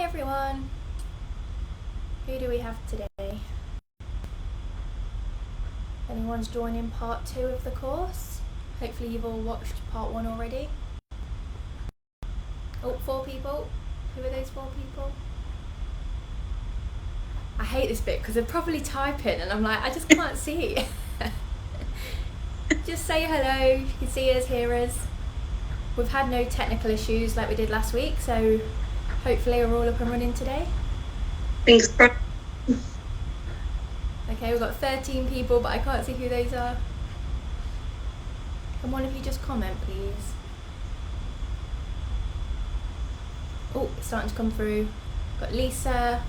everyone. Who do we have today? Anyone's joining part 2 of the course? Hopefully you've all watched part 1 already. Oh, 4 people. Who are those 4 people? I hate this bit because they're probably typing and I'm like, I just can't see. Just say hello. You can see us, hear us. We've had no technical issues like we did last week, so hopefully we're all up and running today. Thanks. Okay, we've got 13 people, but I can't see who those are. Can one of you just comment, please? Oh, it's starting to come through. Got Lisa,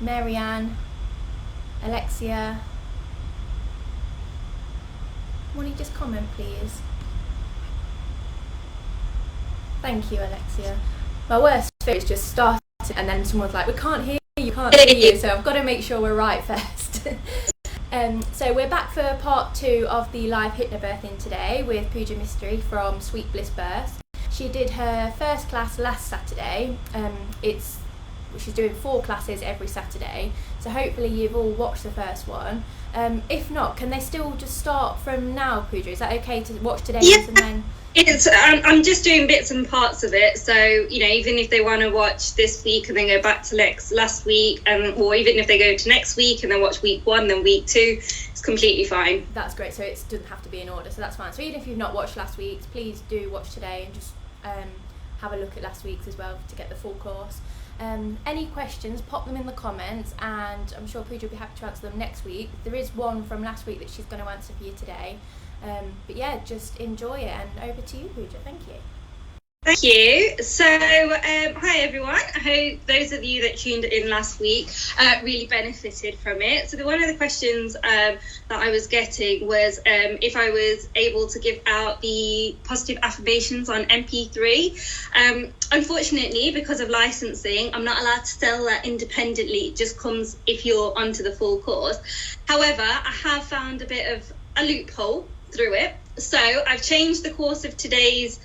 Marianne, Alexia. Can one of you just comment, please? Thank you, Alexia. My worst fear is just starting and then someone's like, we can't hear you, can't see you, so I've got to make sure we're right first. So we're back for part 2 of the live hypnobirthing today with Pooja Mistry from Sweet Bliss Births. She did her first class last Saturday. She's doing 4 classes every Saturday, so hopefully you've all watched the first one. If not, can they still just start from now, Pooja? Is that okay to watch today's and then... I'm just doing bits and parts of it, so even if they want to watch this week and then go back to last week, or even if they go to next week and then watch week 1 then week 2, it's completely fine. That's great, so it doesn't have to be in order, so that's fine. So even if you've not watched last week's, please do watch today and just have a look at last week's as well to get the full course. Any questions, pop them in the comments, and I'm sure Pooja will be happy to answer them next week. There is one from last week that she's going to answer for you today. But yeah, just enjoy it, and over to you, Pooja. Thank you. Thank you. So, hi everyone. I hope those of you that tuned in last week really benefited from it. So, one of the questions that I was getting was if I was able to give out the positive affirmations on MP3. Unfortunately, because of licensing, I'm not allowed to sell that independently. It just comes if you're onto the full course. However, I have found a bit of a loophole through it. So, I've changed the course of today's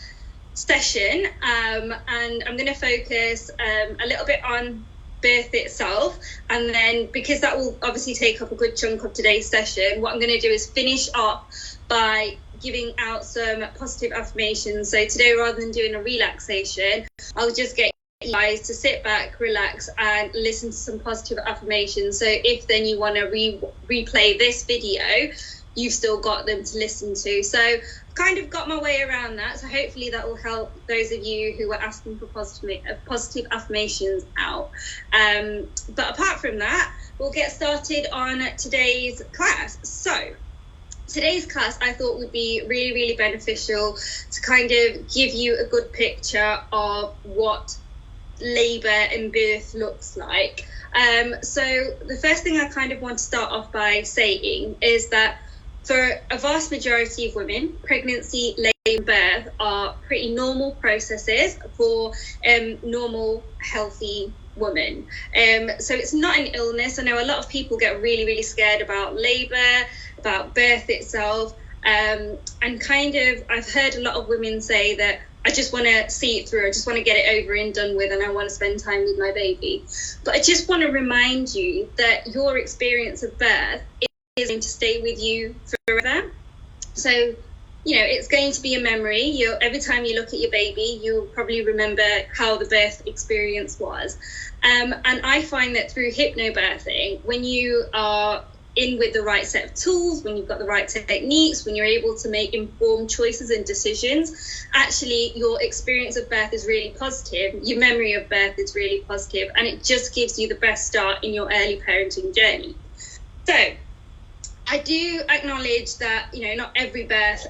session, and I'm going to focus a little bit on birth itself, and then because that will obviously take up a good chunk of today's session, what I'm going to do is finish off by giving out some positive affirmations. So today, rather than doing a relaxation, I'll just get you guys to sit back, relax, and listen to some positive affirmations. So if then you want to replay this video, you've still got them to listen to. So kind of got my way around that, so hopefully that will help those of you who are asking for positive affirmations out. But apart from that, we'll get started on today's class. So today's class I thought would be really, really beneficial to kind of give you a good picture of what labour and birth looks like. So the first thing I kind of want to start off by saying is that for a vast majority of women, pregnancy, labour and birth are pretty normal processes for normal, healthy women. So it's not an illness. I know a lot of people get really, really scared about labour, about birth itself. And kind of, I've heard a lot of women say that I just want to see it through. I just want to get it over and done with, and I want to spend time with my baby. But I just want to remind you that your experience of birth is going to stay with you forever. So, it's going to be a memory. Every time you look at your baby, you'll probably remember how the birth experience was. And I find that through hypnobirthing, when you are in with the right set of tools, when you've got the right techniques, when you're able to make informed choices and decisions, actually your experience of birth is really positive. Your memory of birth is really positive, and it just gives you the best start in your early parenting journey. So, I do acknowledge that, not every birth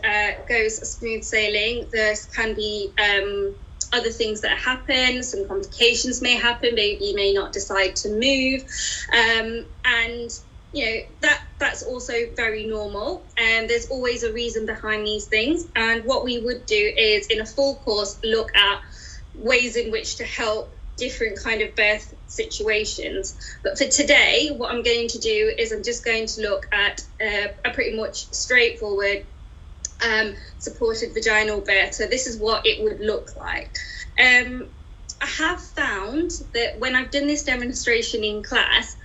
goes smooth sailing. There can be other things that happen. Some complications may happen. Baby may not decide to move. And, that's also very normal. And there's always a reason behind these things. And what we would do is, in a full course, look at ways in which to help different kind of birth situations. But for today, what I'm going to do is I'm just going to look at a pretty much straightforward supported vaginal birth. So this is what it would look like. I have found that when I've done this demonstration in class,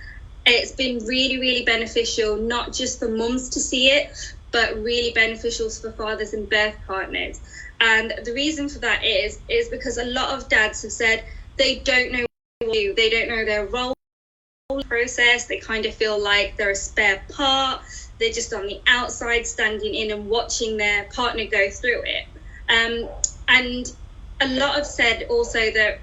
it's been really, really beneficial, not just for mums to see it, but really beneficial for fathers and birth partners. And the reason for that is because a lot of dads have said they don't know what to do. They don't know their role in the process. They kind of feel like they're a spare part. They're just on the outside standing in and watching their partner go through it. And a lot have said also that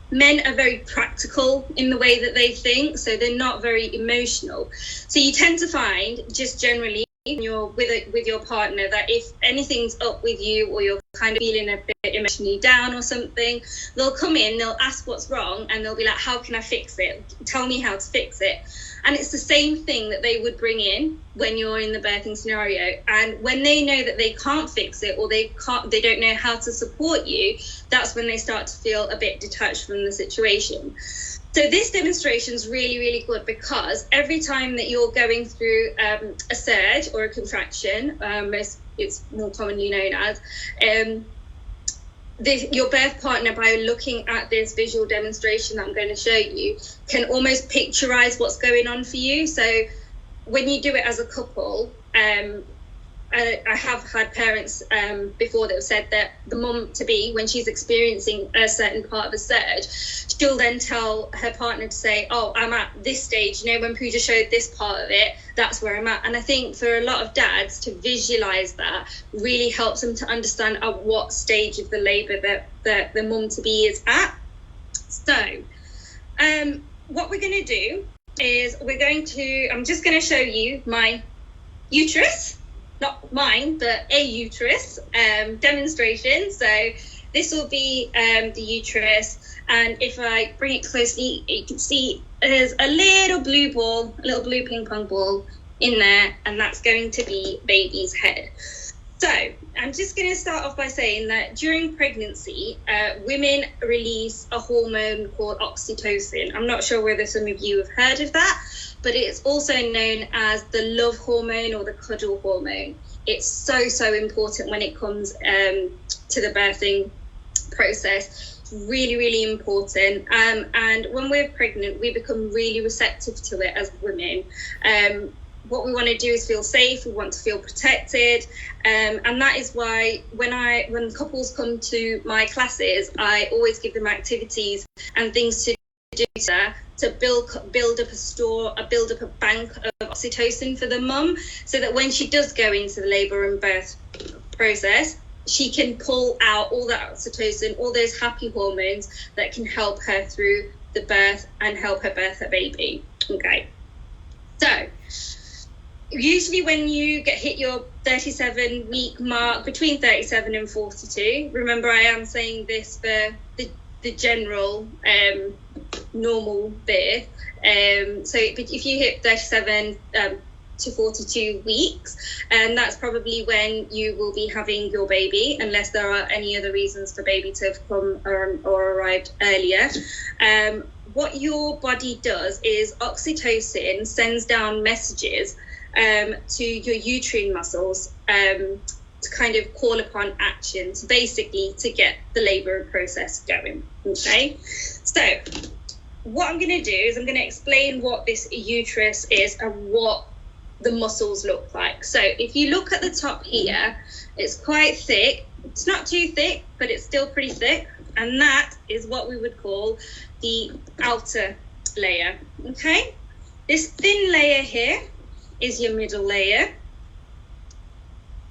men are very practical in the way that they think, so they're not very emotional. So you tend to find, just generally, when you're with your partner, that if anything's up with you or you're kind of feeling a bit emotionally down or something, they'll come in, they'll ask what's wrong, and they'll be like, how can I fix it? Tell me how to fix it. And it's the same thing that they would bring in when you're in the birthing scenario. And when they know that they can't fix it, or they don't know how to support you, that's when they start to feel a bit detached from the situation. So this demonstration is really, really good, because every time that you're going through a surge or a contraction, it's more commonly known as, your birth partner, by looking at this visual demonstration that I'm going to show you, can almost picturize what's going on for you. So when you do it as a couple, I have had parents before that have said that the mum to be, when she's experiencing a certain part of a surge, she'll then tell her partner to say, oh, I'm at this stage, when Pooja showed this part of it, that's where I'm at. And I think for a lot of dads to visualize that really helps them to understand at what stage of the labor that the mum to be is at. So what we're going to do is I'm just going to show you my uterus. Not mine, but a uterus demonstration. So this will be the uterus, and if I bring it closely, you can see there's a little blue ball, a little blue ping pong ball in there, and that's going to be baby's head. So I'm just going to start off by saying that during pregnancy, women release a hormone called oxytocin. I'm not sure whether some of you have heard of that, but it's also known as the love hormone or the cuddle hormone. It's so, so important when it comes to the birthing process. It's really, really important. And when we're pregnant, we become really receptive to it as women. What we want to do is feel safe. We want to feel protected. And that is why when couples come to my classes, I always give them activities and things to do to build up a bank of oxytocin for the mum, so that when she does go into the labour and birth process, she can pull out all that oxytocin, all those happy hormones that can help her through the birth and help her birth her baby. Okay, so usually when you hit your 37-week mark, between 37 and 42, remember I am saying this for the general normal birth. So if you hit 37 to 42 weeks, and that's probably when you will be having your baby, unless there are any other reasons for baby to have come or arrived earlier. What your body does is oxytocin sends down messages to your uterine muscles to kind of call upon actions, basically to get the labour process going. Okay, so what I'm going to do is I'm going to explain what this uterus is and what the muscles look like. So if you look at the top here, it's quite thick. It's not too thick, but it's still pretty thick, and that is what we would call the outer layer. Okay, this thin layer here is your middle layer.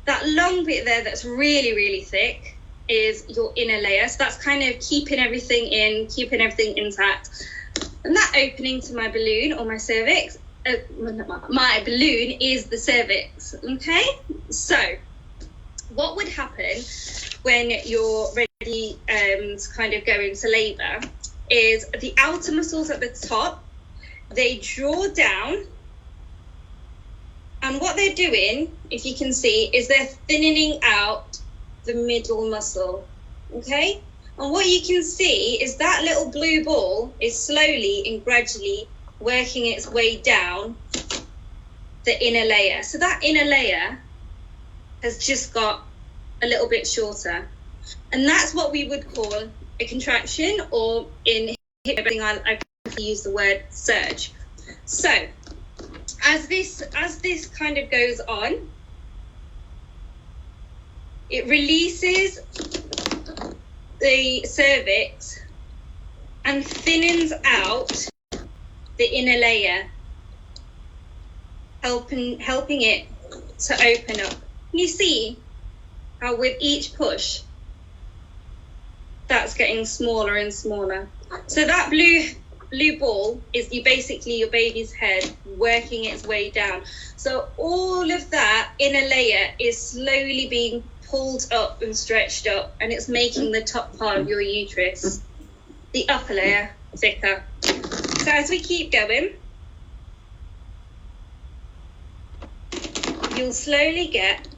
That long bit there that's really, really thick is your inner layer. So that's kind of keeping everything intact. And that opening to my balloon or my cervix, my balloon is the cervix. Okay, so what would happen when you're ready to kind of go into labour is the outer muscles at the top, they draw down. And what they're doing, if you can see, is they're thinning out the middle muscle, okay? And what you can see is that little blue ball is slowly and gradually working its way down the inner layer. So that inner layer has just got a little bit shorter. And that's what we would call a contraction, or in hypnobirthing, I use the word surge. So as this kind of goes on, it releases the cervix and thinnens out the inner layer, helping it to open up. You see how with each push, that's getting smaller and smaller. So that blue ball is basically your baby's head working its way down. So all of that inner layer is slowly being pulled up and stretched up, and it's making the top part of your uterus, the upper layer, thicker. So as we keep going, you'll slowly get,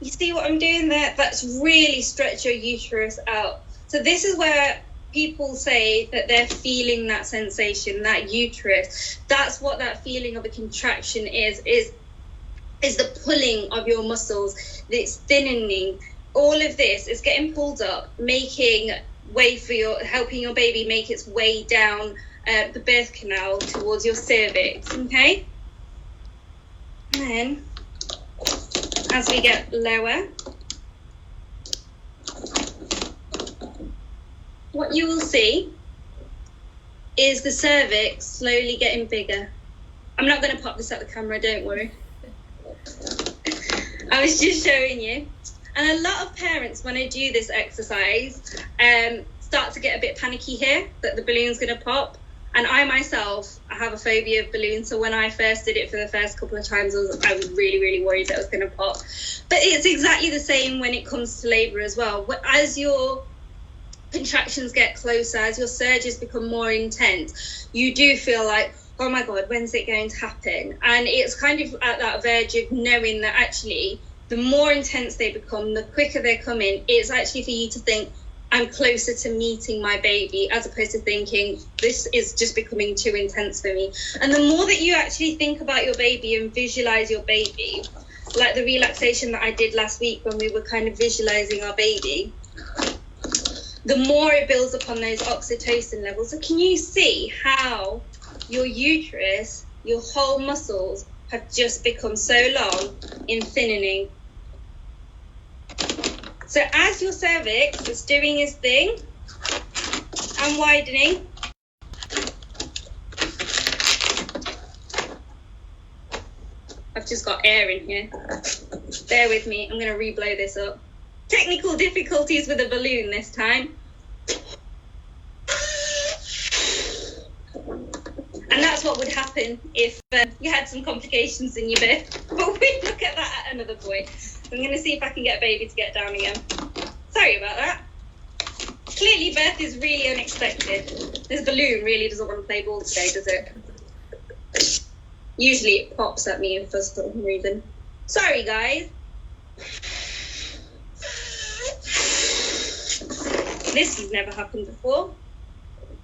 you see what I'm doing there? That's really stretch your uterus out. So this is where people say that they're feeling that sensation, that uterus. That's what that feeling of a contraction is the pulling of your muscles, it's thinning. All of this is getting pulled up, making way for helping your baby make its way down the birth canal towards your cervix, okay? And then, as we get lower, what you will see is the cervix slowly getting bigger. I'm not going to pop this at the camera, don't worry. I was just showing you. And a lot of parents, when I do this exercise, start to get a bit panicky here that the balloon's going to pop. And I myself, I have a phobia of balloons. So when I first did it for the first couple of times, I was really, really worried that it was going to pop. But it's exactly the same when it comes to labour as well. As your contractions get closer, as your surges become more intense, you do feel like, oh my God, when's it going to happen? And it's kind of at that verge of knowing that actually the more intense they become, the quicker they're coming, it's actually for you to think, I'm closer to meeting my baby, as opposed to thinking, this is just becoming too intense for me. And the more that you actually think about your baby and visualize your baby, like the relaxation that I did last week when we were kind of visualizing our baby, the more it builds upon those oxytocin levels. So can you see how your uterus, your whole muscles have just become so long in thinning? So as your cervix is doing its thing and widening, I've just got air in here. Bear with me, I'm going to re-blow this up. Technical difficulties with a balloon this time. And that's what would happen if you had some complications in your birth. But we'll look at that at another point. I'm going to see if I can get baby to get down again. Sorry about that. Clearly birth is really unexpected. This balloon really doesn't want to play ball today, does it? Usually it pops at me for some reason. Sorry, guys. This has never happened before.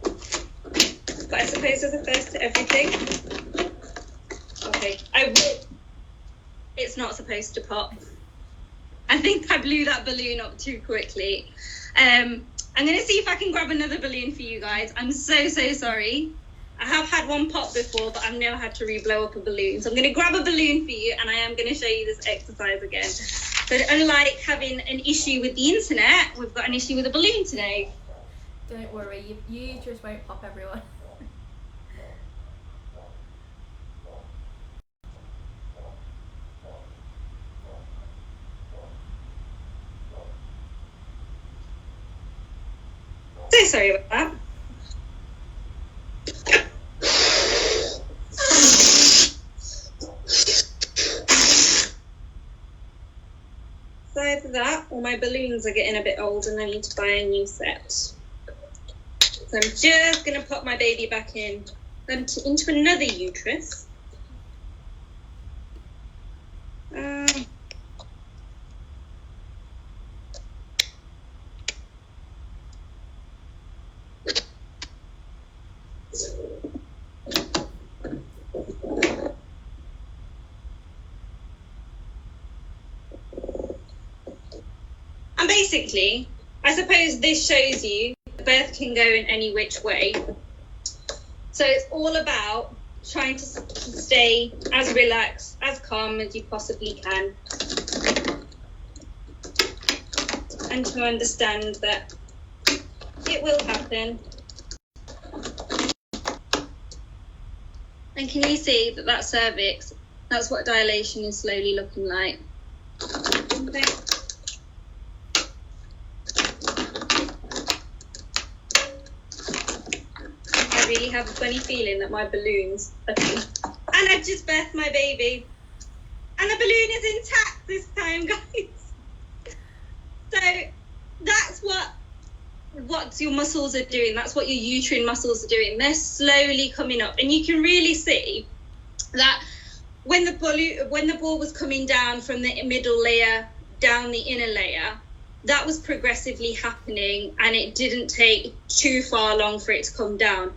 But I suppose there's a first to everything. Okay, it's not supposed to pop. I think I blew that balloon up too quickly. I'm going to see if I can grab another balloon for you guys. I'm so sorry. I have had one pop before, but I've never had to re-blow up a balloon. So I'm going to grab a balloon for you, and I am going to show you this exercise again. But unlike having an issue with the internet, we've got an issue with a balloon today. Don't worry, you just won't pop, everyone. So sorry about that. Aside from that, all my balloons are getting a bit old and I need to buy a new set. So I'm just going to put my baby back in into another uterus. basically, I suppose this shows you the birth can go in any which way. So it's all about trying to stay as relaxed, as calm as you possibly can. And to understand that it will happen. And can you see that that cervix, that's what dilation is slowly looking like. Okay. I really have a funny feeling that my balloon's looking. And I've just birthed my baby. And the balloon is intact this time, guys. So that's what your muscles are doing. That's what your uterine muscles are doing. They're slowly coming up. And you can really see that when the ball was coming down from the middle layer down the inner layer, that was progressively happening, and it didn't take too far long for it to come down.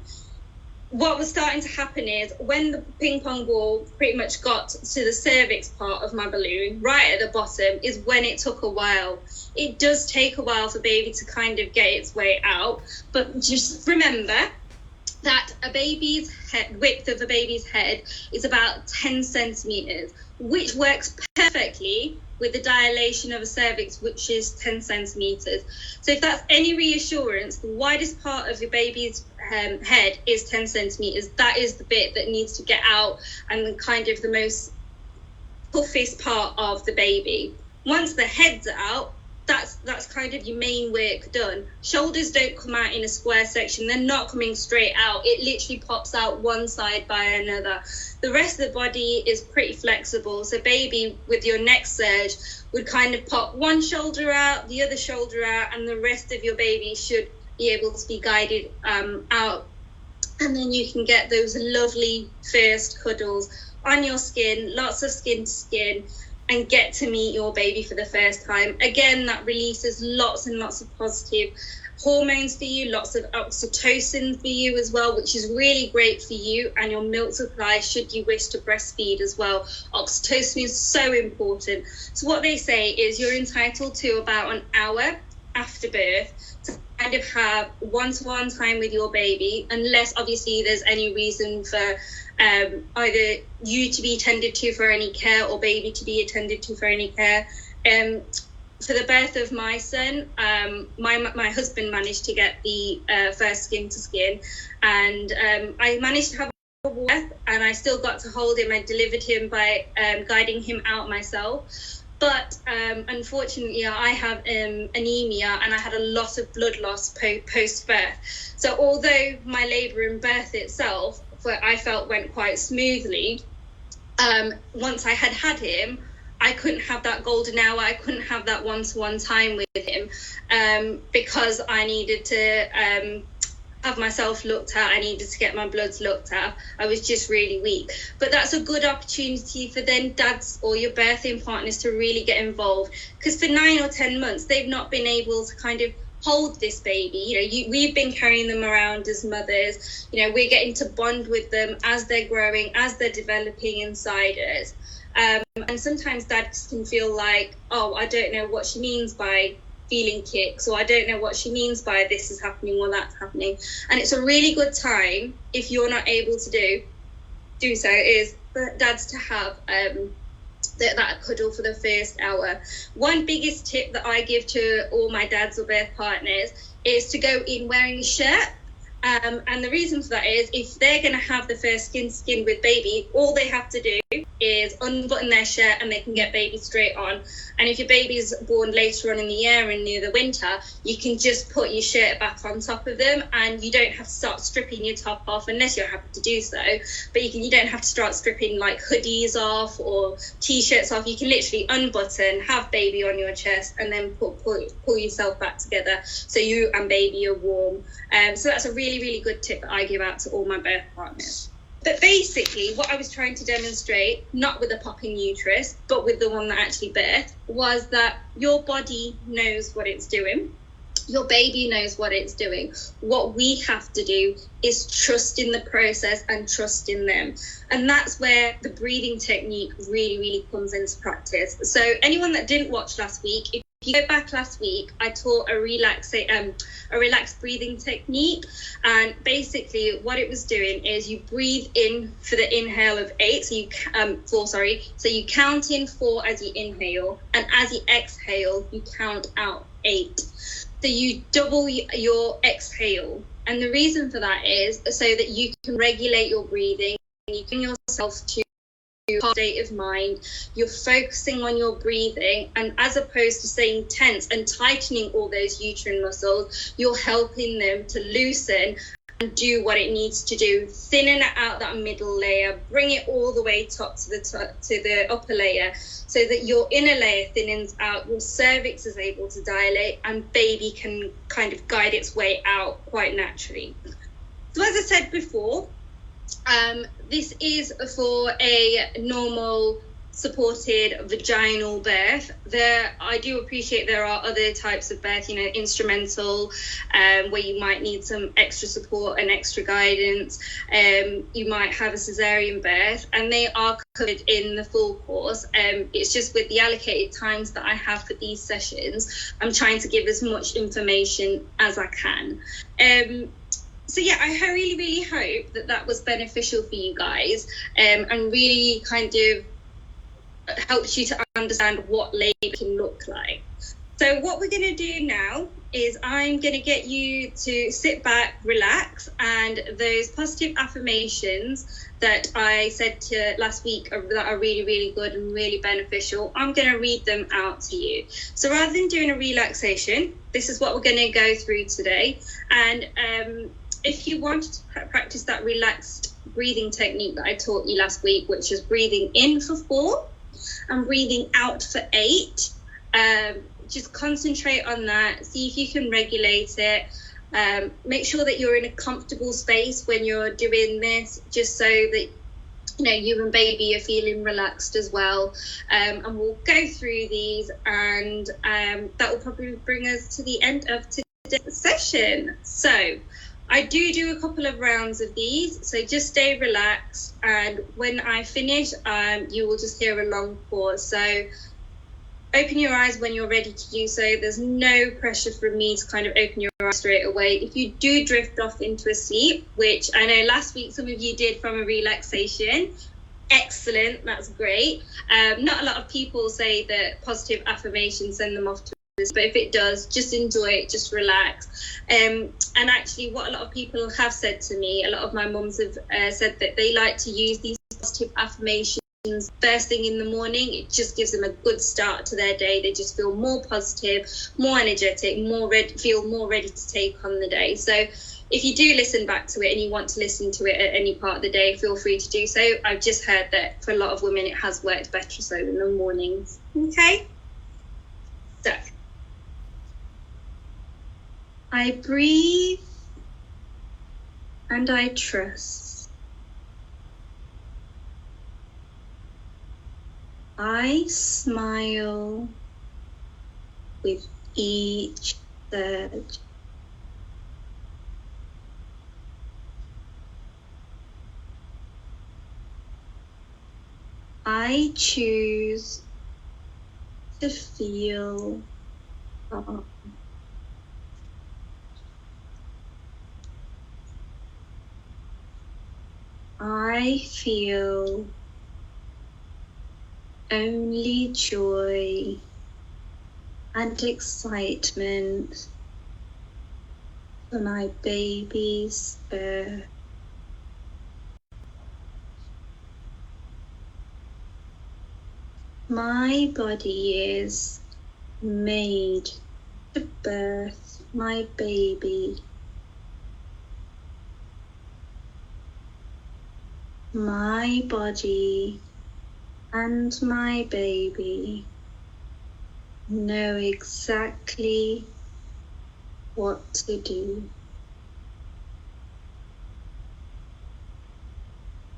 What was starting to happen is when the ping pong ball pretty much got to the cervix part of my balloon, right at the bottom, is when it took a while. It does take a while for baby to kind of get its way out, but just remember that a baby's head, width of a baby's head is about 10 centimeters, which works perfectly with the dilation of a cervix, which is 10 centimeters. So if that's any reassurance, the widest part of your baby's head is 10 centimeters. That is the bit that needs to get out, and kind of the most toughest part of the baby. Once the head's out, that's kind of your main work done. Shoulders don't come out in a square section. They're not coming straight out. It literally pops out one side by another. The rest of the body is pretty flexible. So baby, with your neck surge, would kind of pop one shoulder out, the other shoulder out, and the rest of your baby should be able to be guided out. And then you can get those lovely first cuddles on your skin, lots of skin to skin, and get to meet your baby for the first time. Again, that releases lots and lots of positive hormones for you, lots of oxytocin for you as well, which is really great for you and your milk supply should you wish to breastfeed as well. Oxytocin is so important. So what they say is you're entitled to about an hour after birth to kind of have one-to-one time with your baby, unless obviously there's any reason for either you to be attended to for any care or baby to be attended to for any care. For the birth of my son, my husband managed to get the first skin to skin, and I managed to have a birth, and I still got to hold him. I delivered him by guiding him out myself. But unfortunately, I have anemia, and I had a lot of blood loss post-birth. So although my labour and birth itself, I felt went quite smoothly, once I had him, I couldn't have that golden hour. I couldn't have that one-to-one time with him because I needed to have myself looked at. I needed to get my bloods looked at. I was just really weak. But that's a good opportunity for then dads or your birthing partners to really get involved, because for 9 or 10 months, they've not been able to kind of hold this baby. We've been carrying them around as mothers. We're getting to bond with them as they're growing, as they're developing inside us. And sometimes dads can feel like, oh, I don't know what she means by feeling kicks, or I don't know what she means by this is happening or that's happening. And it's a really good time, if you're not able to do so, is for dads to have that cuddle for the first hour. One biggest tip that I give to all my dads or birth partners is to go in wearing a shirt. And the reason for that is if they're going to have the first skin with baby, all they have to do is unbutton their shirt and they can get baby straight on. And if your baby's born later on in the year and near the winter, you can just put your shirt back on top of them, and you don't have to start stripping your top off unless you're happy to do so. But you don't have to start stripping like hoodies off or t-shirts off. You can literally unbutton, have baby on your chest, and then pull yourself back together so you and baby are warm. So that's a really, really good tip that I give out to all my birth partners. But basically, what I was trying to demonstrate, not with a popping uterus, but with the one that actually birthed, was that your body knows what it's doing. Your baby knows what it's doing. What we have to do is trust in the process and trust in them. And that's where the breathing technique really, really comes into practice. So anyone that didn't watch last week, if you go back last week, I taught a relaxed breathing technique, and basically what it was doing is you breathe in for the inhale of 8, so you so you count in 4 as you inhale, and as you exhale you count out 8, so you double your exhale. And the reason for that is so that you can regulate your breathing, you can yourself to state of mind, you're focusing on your breathing, and as opposed to staying tense and tightening all those uterine muscles, you're helping them to loosen and do what it needs to do, thinning out that middle layer, bring it all the way to the upper layer, so that your inner layer thinnens out, your cervix is able to dilate, and baby can kind of guide its way out quite naturally. So as I said before, this is for a normal supported vaginal birth. I do appreciate there are other types of birth, instrumental, where you might need some extra support and extra guidance. You might have a cesarean birth, and they are covered in the full course. It's just with the allocated times that I have for these sessions, I'm trying to give as much information as I can. So yeah, I really, really hope that was beneficial for you guys, and really kind of helps you to understand what labour can look like. So what we're going to do now is I'm going to get you to sit back, relax, and those positive affirmations that I said last week that are really, really good and really beneficial, I'm going to read them out to you. So rather than doing a relaxation, this is what we're going to go through today. And if you want to practice that relaxed breathing technique that I taught you last week, which is breathing in for 4 and breathing out for 8, just concentrate on that. See if you can regulate it. Make sure that you're in a comfortable space when you're doing this, just so that you and baby are feeling relaxed as well. And we'll go through these, and that will probably bring us to the end of today's session. So I do a couple of rounds of these, so just stay relaxed, and when I finish, you will just hear a long pause. So open your eyes when you're ready to do so. There's no pressure from me to kind of open your eyes straight away. If you do drift off into a sleep, which I know last week some of you did from a relaxation, excellent, that's great. Not a lot of people say that positive affirmations send them off to, but if it does, just enjoy it, just relax. And actually what a lot of people have said to me, a lot of my mums have said that they like to use these positive affirmations first thing in the morning. It just gives them a good start to their day. They just feel more positive, more energetic, feel more ready to take on the day. So if you do listen back to it and you want to listen to it at any part of the day, feel free to do so. I've just heard that for a lot of women it has worked better so in the mornings. Okay, so I breathe and I trust. I smile with each surge. I choose to feel calm. I feel only joy and excitement for my baby's birth. My body is made to birth my baby. My body and my baby know exactly what to do.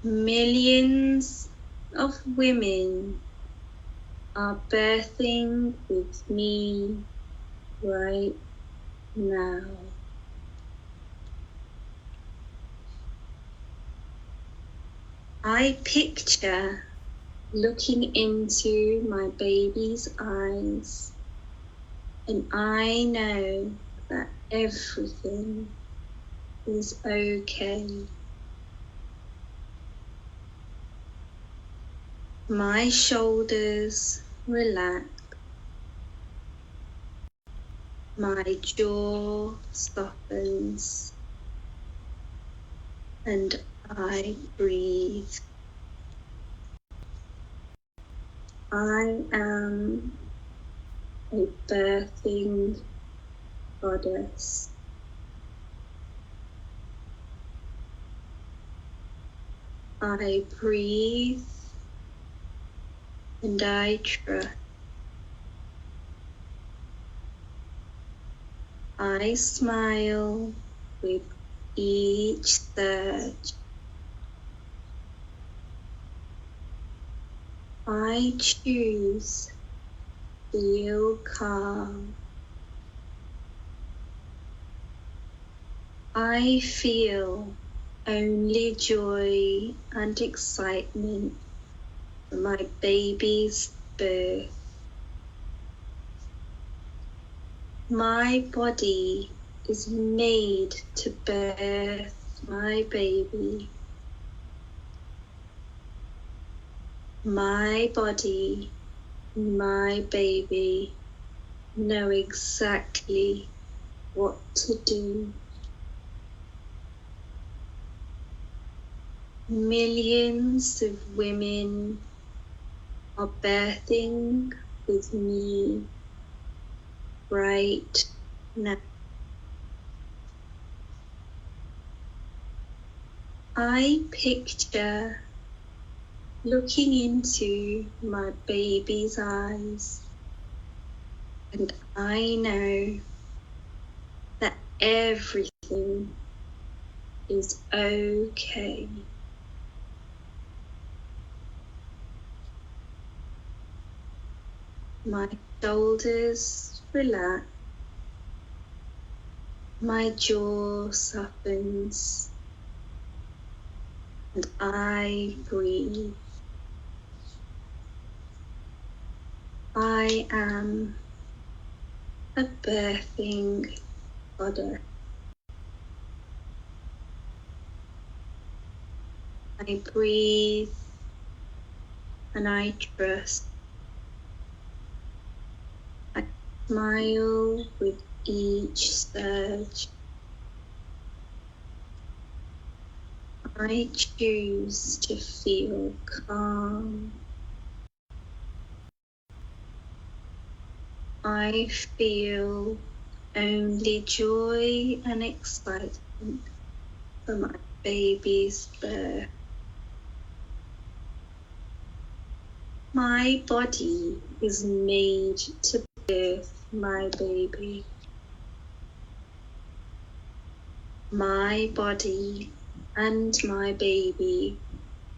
Millions of women are birthing with me right now. I picture looking into my baby's eyes And I know that everything is okay. My shoulders relax. My jaw softens. And I breathe. I am a birthing goddess. I breathe and I trust. I smile with each surge. I choose to feel calm. I feel only joy and excitement for my baby's birth. My body is made to birth my baby. My body and my baby know exactly what to do. Millions of women are birthing with me right now. I picture looking into my baby's eyes, and I know that everything is okay. My shoulders relax, my jaw softens, and I breathe. I am a birthing goddess. I breathe and I trust. I smile with each surge. I choose to feel calm. I feel only joy and excitement for my baby's birth. My body is made to birth my baby. My body and my baby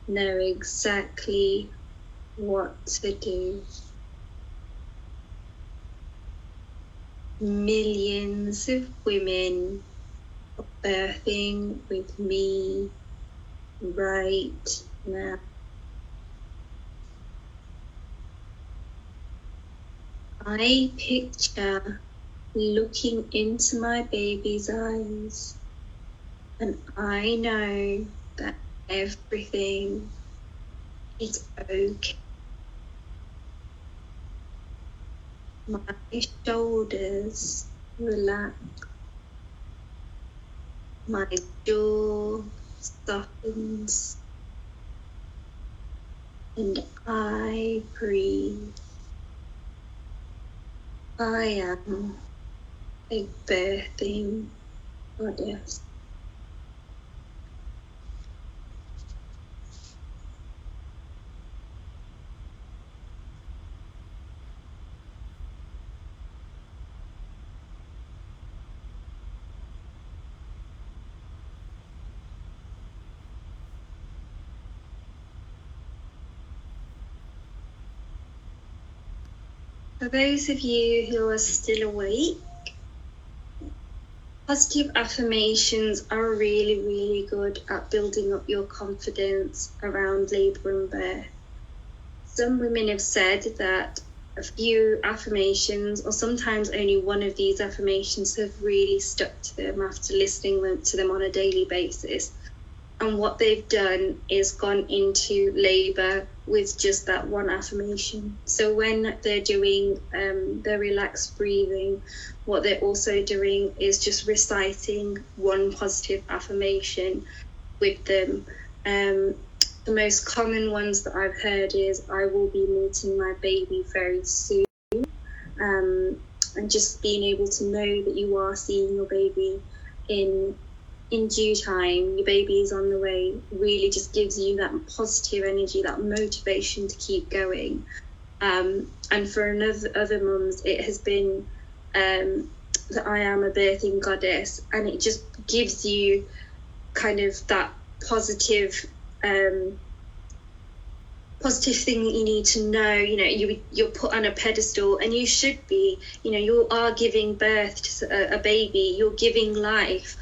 know exactly what to do. Millions of women are birthing with me right now. I picture looking into my baby's eyes, and I know that everything is okay. My shoulders relax, my jaw softens, and I breathe. I am a birthing goddess. For those of you who are still awake, positive affirmations are really, really good at building up your confidence around labour and birth. Some women have said that a few affirmations, or sometimes only one of these affirmations, have really stuck to them after listening to them on a daily basis. And what they've done is gone into labour with just that one affirmation. So when they're doing their relaxed breathing, what they're also doing is just reciting one positive affirmation with them. The most common ones that I've heard is, I will be meeting my baby very soon. And just being able to know that you are seeing your baby in due time, your baby is on the way, really just gives you that positive energy, that motivation to keep going. And for other mums, it has been that I am a birthing goddess, and it just gives you kind of that positive thing that you need to know. You're put on a pedestal, and you should be. You are giving birth to a baby, you're giving life.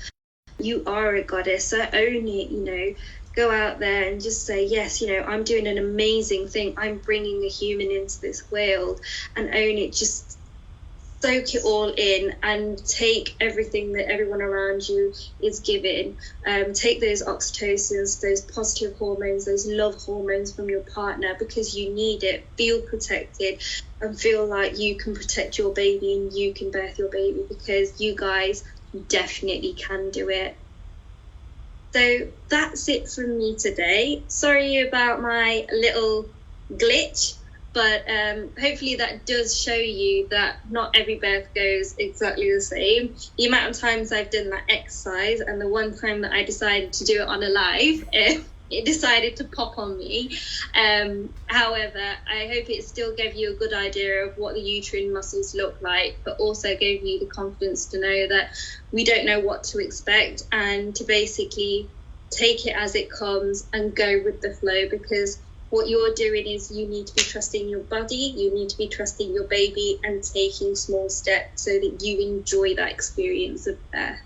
You are a goddess, so own it. Go out there and just say, yes, I'm doing an amazing thing, I'm bringing a human into this world, and own it. Just soak it all in and take everything that everyone around you is giving. Take those oxytocins, those positive hormones, those love hormones from your partner, because you need it. Feel protected and feel like you can protect your baby and you can birth your baby, because you guys definitely can do it. So that's it from me today. Sorry about my little glitch, but hopefully that does show you that not every birth goes exactly the same. The amount of times I've done that exercise, and the one time that I decided to do it on a live, it decided to pop on me. However, I hope it still gave you a good idea of what the uterine muscles look like, but also gave you the confidence to know that we don't know what to expect, and to basically take it as it comes and go with the flow. Because what you're doing is, you need to be trusting your body, you need to be trusting your baby, and taking small steps so that you enjoy that experience of birth.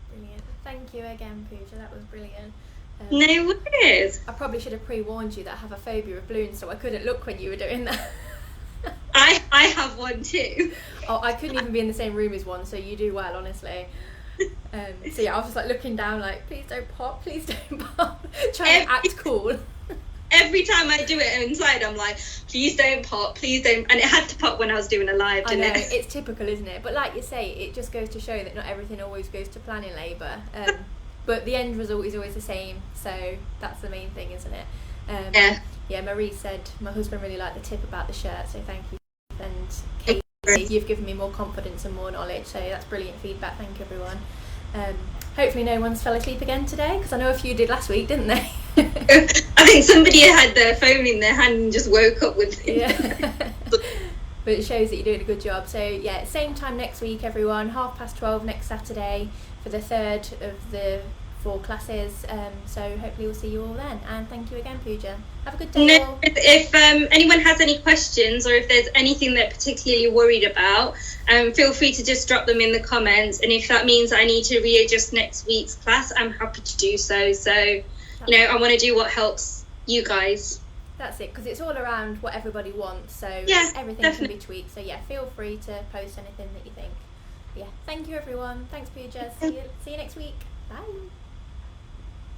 Brilliant. Thank you again, Pooja. That was brilliant. No worries. I probably should have pre-warned you that I have a phobia of balloons, so I couldn't look when you were doing that. I have one too. Oh, I couldn't even be in the same room as one, so you do well, honestly. So yeah, I was just like looking down, like, please don't pop, please don't pop. Trying to act cool. Every time I do it inside, I'm like, please don't pop, please don't. And it had to pop when I was doing a live, didn't it? It's typical, isn't it? But like you say, it just goes to show that not everything always goes to plan in labour. But the end result is always the same, so that's the main thing, isn't it? Yeah, Marie said my husband really liked the tip about the shirt, so thank you. And Katie, you've given me more confidence and more knowledge, so that's brilliant feedback. Thank you, everyone. Hopefully no one's fell asleep again today, because I know a few did last week, didn't they? I think somebody had their phone in their hand and just woke up with it. Yeah. But it shows that you're doing a good job. So yeah, same time next week, everyone, 12:30 next Saturday for the third of the 4 classes. So hopefully we'll see you all then. And thank you again, Pooja. Have a good day. All. If anyone has any questions, or if there's anything they're particularly worried about, feel free to just drop them in the comments. And if that means I need to readjust next week's class, I'm happy to do so. So, I want to do what helps you guys. That's it, because it's all around what everybody wants, so yeah, everything definitely can be tweaked. So yeah, feel free to post anything that you think. Yeah, thank you everyone. Thanks, Pooja. See you next week. Bye.